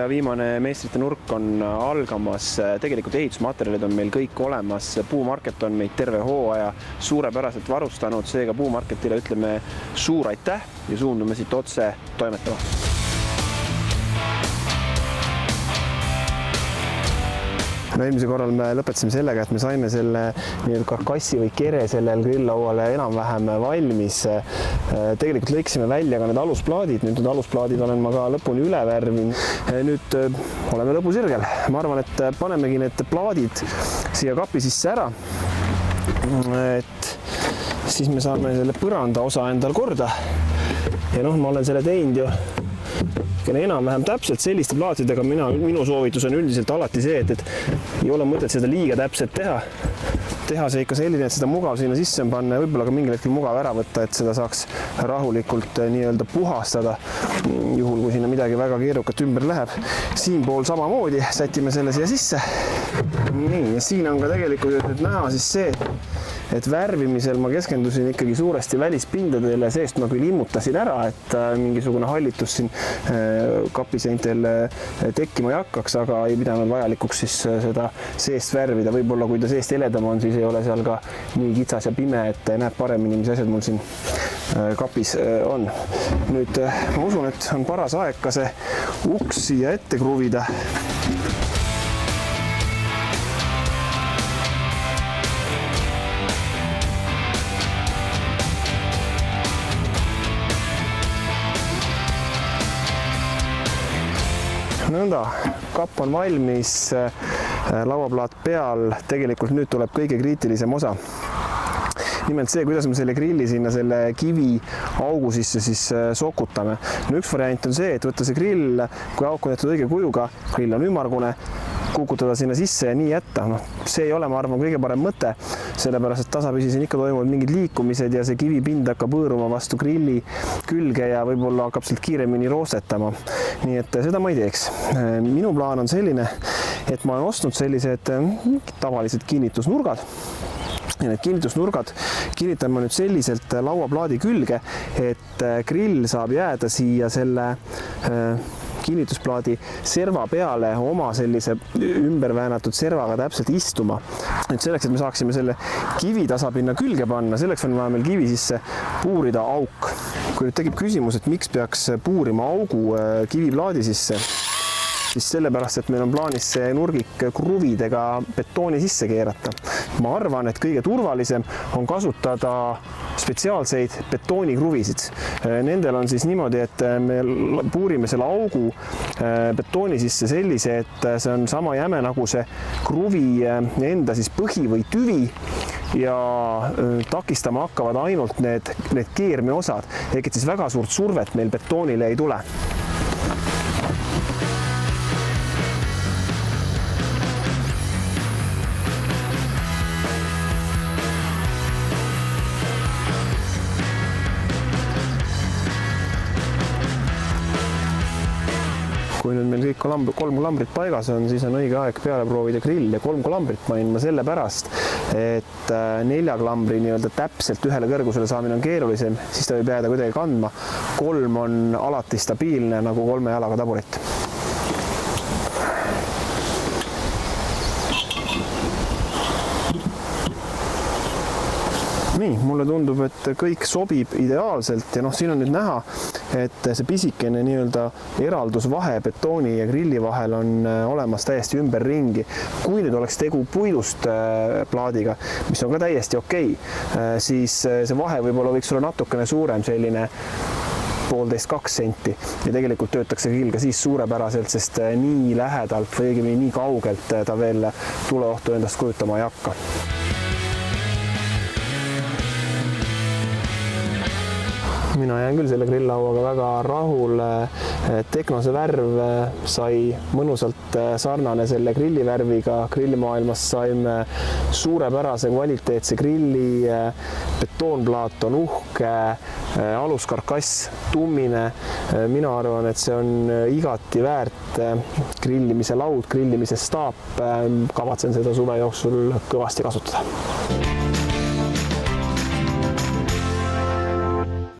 viimane meistrite nurk on algamas. Tegelikult ehitusmaterjalid on meil kõik olemas. Puumarket on meid terve hooaja suurepäraselt varustanud. Seega Puumarketile ütleme suur aitäh ja suundume siit otse toimetama. No eelmise korral me lõpetasime sellega, et me saime selle karkassi või kere sellel grilllauale enam-vähem valmis. Tegelikult lõiksime välja ka need alusplaadid. Nüüd need alusplaadid olen ma ka lõpuni üle värvinud. Nüüd oleme lõpusirgel. Ma arvan, et panemegi need plaadid siia kapi sisse ära. Et siis me saame selle põranda osa endal korda. Ja ma olen selle teinud ju enam-vähem täpselt selliste plaatidega. Minu soovitus on üldiselt alati see, et ei ole mõtet seda liiga täpselt teha. Teha see ikka selline, et seda mugav sinna sisse panna ja võib-olla ka mingil hetkel mugav ära võtta, et seda saaks rahulikult nii-öelda puhastada, juhul kui sinna midagi väga keerukat ümber läheb. Siinpool samamoodi sätime selle siia sisse. Nii, ja siin on ka tegelikult nüüd näha siis see, et värvimisel ma keskendusin ikkagi suuresti välispindadele, seest ma küll immutasin ära, et mingisugune hallitus siin kapiseintel tekkima ei hakkaks, aga ei pidanud vajalikuks siis seda seest värvida. Võib-olla kui ta seest heledam on, siis ei ole seal ka nii kitsas ja pime, et näeb paremini, mis asjad mul siin kapis on. Nüüd ma usun, et on paras aeg ka see uks siia ette kruvida. Nõnda, kapp on valmis, lauaplaat peal, tegelikult nüüd tuleb kõige kriitilisem osa. Nimelt see, kuidas me selle grilli sinna selle kivi augu sisse siis sokutame. Üks variant on see, et võtta see grill, kui auk on jätud õige kujuga, grill on ümmargune, kukutada sinna sisse ja nii jätta. See ei ole, ma arvan, kõige parem mõte, sellepärast, et tasapisi siin ikka toimuvad mingid liikumised ja see kivipind hakkab põõruma vastu grilli külge ja võib-olla hakkab sealt kiiremini roostetama. Nii et seda ma ei teeks. Minu plaan on selline, et ma olen ostnud sellised tavalised kinnitusnurgad. Ja need kinnitusnurgad kinnitan ma nüüd selliselt lauaplaadi külge, et grill saab jääda siia selle kinnitusplaadi serva peale oma sellise ümberväänatud servaga täpselt istuma. Nüüd selleks, et me saaksime selle kivi tasapinna külge panna, selleks on vaja meil kivi sisse puurida auk. Kui nüüd tekib küsimus, et miks peaks puurima augu kiviplaadi sisse, siis sellepärast, et meil on plaanis see nurgik kruvidega betooni sisse keerata. Ma arvan, et kõige turvalisem on kasutada spetsiaalseid betoonikruvisid. Nendel on siis niimoodi, et me puurime selle augu betooni sisse sellise, et see on sama jäme nagu see kruvi enda siis põhi või tüvi ja takistama hakkavad ainult need keermeosad, ehk et siis väga suurt survet meil betoonile ei tule. Kui nüüd meil kõik kolm klambrit paigas on, siis on õige aeg peale proovida grill ja 3 klambrit panin ma selle pärast, et 4 klambri nii-öelda täpselt ühele kõrgusele saamine on keerulisem, siis ta võib jääda kuidagi kandma. 3 on alati stabiilne nagu 3 jalaga taburit. Nii, mulle tundub, et kõik sobib ideaalselt ja siin on nüüd näha, et see pisikene nii-öelda eraldusvahe betooni ja grilli vahel on olemas täiesti ümber ringi. Kui nüüd oleks tegu puidust plaadiga, mis on ka täiesti okei, siis see vahe võib-olla võiks olla natukene suurem, selline 1,5–2 senti ja tegelikult töötakse grill ka siis suurepäraselt, sest nii lähedalt või õigemini nii kaugelt ta veel tuleohtu endast kujutama ei hakka. Mina jään küll selle grilllauaga väga rahul. Teknose värv sai mõnusalt sarnane selle grillivärviga. Grillimaailmas saime suurepärase kvaliteetse grilli, betoonplaat on uhke, aluskarkass tummine. Mina arvan, et see on igati väärt grillimise laud, grillimise staap. Kavatsen seda suve jooksul kõvasti kasutada.